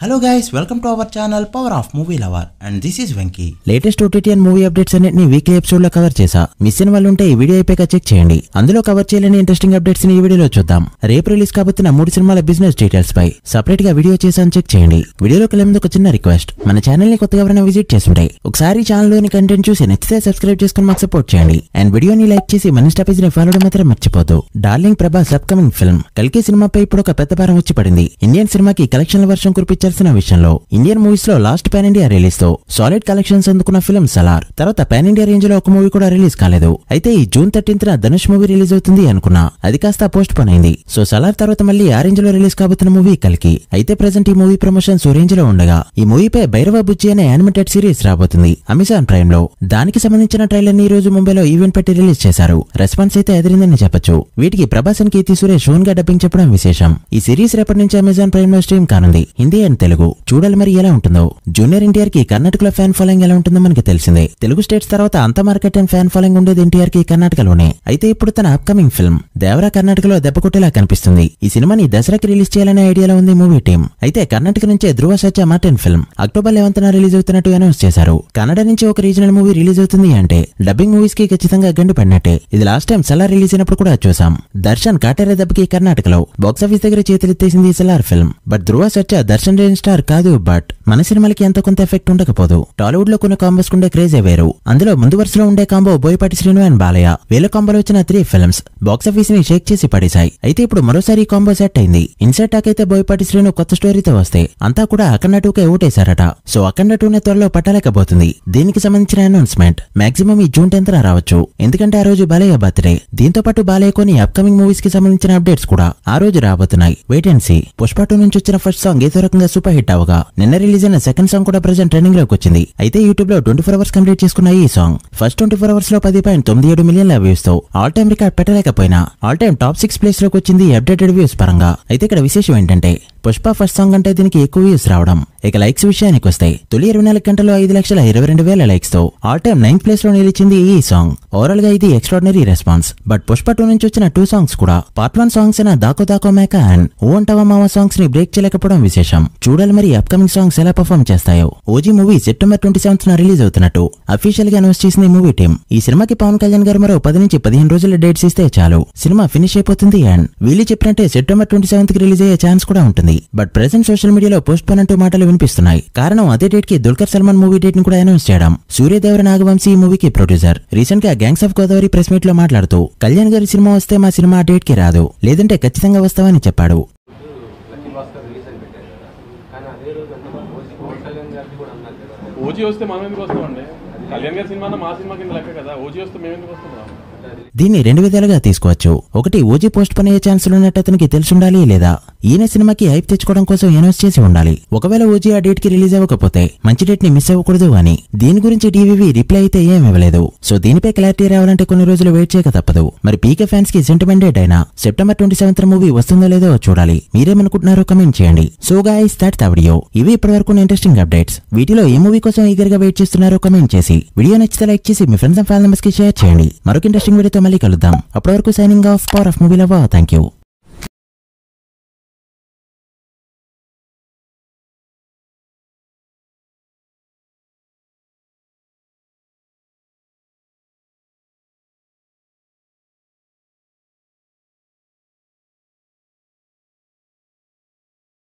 Hello guys, welcome to our channel Power of Movie Lover and this is Venky. Latest OTT and movie updates అన్నిటిని weekly episode లో cover చేసా. Miss అయిన వాళ్ళు ఉంటే ఈ video అయిపోయాక చెక్ చేయండి. అందులో కవర్ చేయలేని ఇంట్రెస్టింగ్ అప్డేట్స్ ని ఈ వీడియోలో చూద్దాం. రేపు రిలీజ్ కాబోతున్న 3 సినిమాల బిజినెస్ డీటెయిల్స్ పై సెపరేట్ గా వీడియో చేసాను, చెక్ చేయండి. వీడియోలోకి వెళ్ళే ముందు ఒక చిన్న రిక్వెస్ట్, మన ఛానల్ ని కొత్తగా ఎవరైనా విజిట్ చేస్తుంటే ఒకసారి ఛానల్ లోని కంటెంట్ చూసి నచ్చితే సబ్స్క్రైబ్ చేసుకుని మాకు సపోర్ట్ చేయండి. అండ్ వీడియోని లైక్ చేసి మన ఇన్స్టా పేజ్ ని ఫాలో చేయడం మాత్రం మర్చిపోద్దు. డార్లింగ్ ప్రభాస్ అప్కమింగ్ ఫిల్మ్ కల్కి సినిమాపై ఇప్పుడు ఒక పెద్ద భారం వచ్చి పడింది. ఇండియన్ సినిమాకి కలెక్షన్ల వర్షం కురిపించాల్సిన విషయంలో ఇండియన్ మూవీస్ లో లాస్ట్ పాన్ ఇండియా రిలీజ్ తో సాలిడ్ కలెక్షన్స్ అందుకున్న ఫిల్మ్ సలార్ తర్వాత పాన్ ఇండియా రేంజ్ లో ఒక మూవీ కూడా రిలీజ్ కాలేదు. అయితే ఈ June 13th Dhanush movie release అవుతుంది అనుకున్నా, అది కాస్త పోస్ట్ పోన్ అయింది. సో సలార్ తర్వాత మళ్ళీ ఆ రేంజ్ లో రిలీజ్ కాబోతున్న మూవీ కల్కి. అయితే ప్రెజెంట్ ఈ మూవీ ప్రమోషన్స్ రేంజ్ లో ఉండగా ఈ మూవీపై భైరవ బుజ్జి అనే యానిమేటెడ్ సిరీస్ రాబోతుంది అమెజాన్ ప్రైమ్ లో. దానికి సంబంధించిన ట్రైలర్ ని ఈ రోజు ముంబైలో ఈవెంట్ పెట్టి రిలీజ్ చేశారు. రెస్పాన్స్ అయితే ఎదిరిందని చెప్పొచ్చు. వీటికి ప్రభాస్ అండ్ కీర్తి సురేష్ ఓన్ గా డబ్బింగ్ చెప్పడం విశేషం. ఈ సిరీస్ రేపటి నుంచి అమెజాన్ ప్రైమ్ లో స్ట్రీమ్ కానుంది, హిందీ అండ్ తెలుగు. చూడాలి మరి ఎలా ఉంటుందో. జూనియర్ ఎన్టీఆర్ కి కర్ణాటకలో ఫ్యాన్ ఫాలోయింగ్ ఎలా ఉంటుందో మనకి తెలిసిందే. తెలుగు స్టేట్స్ తర్వాత అంత మార్కెట్ అండ్ ఫ్యాన్ ఫాలోయింగ్ ఉండేది ఎన్టీఆర్ కి కర్ణాటకలోనే. అయితే ఇప్పుడు తన అప్కమింగ్ ఫిల్మ్ దేవరా కర్ణాటకలో దెబ్బ కొట్టేలా కనిపిస్తుంది. ఈ సినిమాని దసరాకి రిలీజ్ చేయాలనే ఐడియాలో ఉంది మూవీ టీం. అయితే కర్ణాటక నుంచే Dhruva Satya Martin film October 11th release అవుతున్నట్టు అనౌన్స్ చేశారు. కన్నడ నుంచి ఒక రీజనల్ మూవీ రిలీజ్ అవుతుంది అంటే డబ్బింగ్ మూవీస్ కి ఖచ్చితంగా గండి పడినట్టే. ఇది లాస్ట్ టైం సలార్ రిలీజ్ అయినప్పుడు కూడా చూసాం. దర్శన్ కాటేరే దెబ్బకి కర్ణాటకలో బాక్సాఫీస్ దగ్గర చేతులెత్తేసింది Salaar film. But Dhruva Satya Darshan range star కాదు, బట్ మన సినిమాలకి ఎంత కొంత ఎఫెక్ట్ ఉండకపోదు. టాలీవుడ్ లో కొన్ని కాంబోస్ ఉండే క్రేజే వేరు. అందులో ముందు వరుసలో ఉండే కాంబో బోయపాటి శ్రీను అండ్ బాలయ్య. వీళ్ళ కాంబోలో వచ్చిన 3 ఫిల్మ్స్ బాక్సాఫీస్ ని షేక్ చేసి పడేశాయి. అయితే ఇప్పుడు మరోసారి కాంబో సెట్ అయింది. ఇన్సెట్ టాక్ అయితే బోయపాటి శ్రీను కొత్త స్టోరీతో వస్తే అంతా కూడా అఖండ 2కే ఓటేశారట. సో అఖండ 2నే త్వరలో పట్టలేకపోతుంది. దీనికి సంబంధించిన అనౌన్స్మెంట్ మాక్సిమం ఈ జూన్ 10th రావచ్చు. ఎందుకంటే ఆ రోజు బాలయ్య బర్త్డే. దీంతో పాటు బాలయ్య కొన్ని అప్కమింగ్ మూవీస్ కి సంబంధించిన అప్డేట్స్ కూడా ఆ రోజు రాబోతున్నాయి. Wait and see. పుష్ప 2 నుంచి వచ్చిన ఫస్ట్ సాంగ్ ఏదో రకంగా సూపర్ హిట్ అవగా నిన్న రిలీజ్ అయిన సెకండ్ సాంగ్ కూడా ప్రెజెంట్ ట్రెండింగ్ లోకి వచ్చింది. అయితే యూట్యూబ్ లో 24 hours కంప్లీట్ చేసుకున్న ఈ సాంగ్ ఫస్ట్ 24 hours లో 10.97 మిలియన్ల వ్యూస్ తో ఆల్ టైమ్ రికార్డ్ పెట్టలేకపోయినా ఆల్ టైమ్ టాప్ 6 ప్లేస్ లోకి వచ్చింది అప్డేటెడ్ వ్యూస్ పరంగా. అయితే ఇక్కడ విశేషం ఏంటంటే పుష్ప ఫస్ట్ సాంగ్ అంటే దీనికి ఎక్కువ వ్యూస్ రావడం. ఇక లైక్స్ విషయానికి వస్తే తొలి 24 గంటల్లో 5,22,000 లైక్స్ తో ఆల్ టైమ్ 9th ప్లేస్ లో నిలిచింది ఈ సాంగ్. ఓవరాల్ గా ఇది ఎక్స్ట్రాడినరీ రెస్పాన్స్. బట్ పుష్ప 2 నుంచి వచ్చిన 2 సాంగ్స్ కూడా పార్ట్ 1 సాంగ్స్ అయిన దాకో దాకో మేక అండ్ ఓ అంటవా మామ సాంగ్స్ ని బ్రేక్ చేయలేకపోవడం విశేషం. చూడాలి మరి అప్కమింగ్ సాంగ్స్ ఎలా పర్ఫార్మ్ చేస్తాయో. OG movie September 27th release అవుతున్నట్టు అఫీషియల్ గా అనౌన్స్ చేసింది మూవీ టీం. ఈ సినిమాకి పవన్ కళ్యాణ్ గారు మరో 10 నుంచి 15 రోజుల డేట్స్ ఇస్తే చాలు, సినిమా ఫినిష్ అయిపోతుంది. అండ్ వీళ్ళు చెప్పినట్టే సెప్టెంబర్ 27th కి రిలీజ్ అయ్యే ఛాన్స్ కూడా ఉంటుంది. బట్ ప్రెజెంట్ సోషల్ మీడియాలో పోస్ట్ పోన్ అంటూ మాటలు వినిపిస్తున్నాయి. కారణం అదే డేట్ కి దుల్కర్ సల్మాన్ మూవీ డేట్ ని కూడా అనౌన్స్ చేయడం. సూర్యదేవర నాగవంశీ ఈ మూవీకి ప్రొడ్యూసర్ రీసెంట్ గా gangs of Godavari press meet లో మాట్లాడుతూ కళ్యాణ్ గారి సినిమా వస్తే మా సినిమా డేట్ కి రాదు, లేదంటే ఖచ్చితంగా వస్తామని చెప్పాడు. ఓజీ వస్తే మనం ఎందుకు వస్తామండి? కళ్యాణ్ గారి సినిమా మా సినిమా కింద లెక్క కదా. ఓజీ వస్తే మేము ఎందుకు వస్తున్నాం? దీన్ని 2 విధాలుగా తీసుకోవచ్చు. ఒకటి, ఓజీ పోస్ట్ పోన్ అయ్యే ఛాన్సులు ఉన్నట్టు అతనికి తెలుసుండాలి, లేదా ఈయన సినిమాకి హైప్ తెచ్చుకోవడం కోసం అనౌన్స్ చేసి ఉండాలి. ఒకవేళ ఓజీ ఆ డేట్ కి రిలీజ్ అవ్వకపోతే మంచి డేట్ ని మిస్ అవ్వకూడదు అని. దీని గురించి టీవీవి రిప్లై అయితే ఏం ఇవ్వలేదు. సో దీనిపై క్లారిటీ రావాలంటే కొన్ని రోజులు వెయిట్ చేయక తప్పదు. మరి పీకే ఫ్యాన్స్ కి సెంటిమెంట్ డేట్ అయినా సెప్టెంబర్ 27th మూవీ వస్తుందో లేదో చూడాలి. మీరేమనుకుంటున్నారో కమెంట్ చేయండి. So guys, that's the video. ఇవి ఇప్పటివరకు ఇంట్రెస్టింగ్ అప్డేట్స్. వీటిలో ఏ మూవీ కోసం ఈగర్ గా వెయిట్ చేస్తున్నారో కమెంట్ చేసి వీడియో నచ్చితే లైక్ చేసి మీ ఫ్రెండ్స్ అండ్ ఫ్యామిలీ మెంబర్స్ కి షేర్ చేయండి. మరొక ఇంట్రెస్టింగ్ వీడియోతో మళ్ళీ కలుద్దాం. అప్పటి వరకు signing off, power of movie lover. Thank you.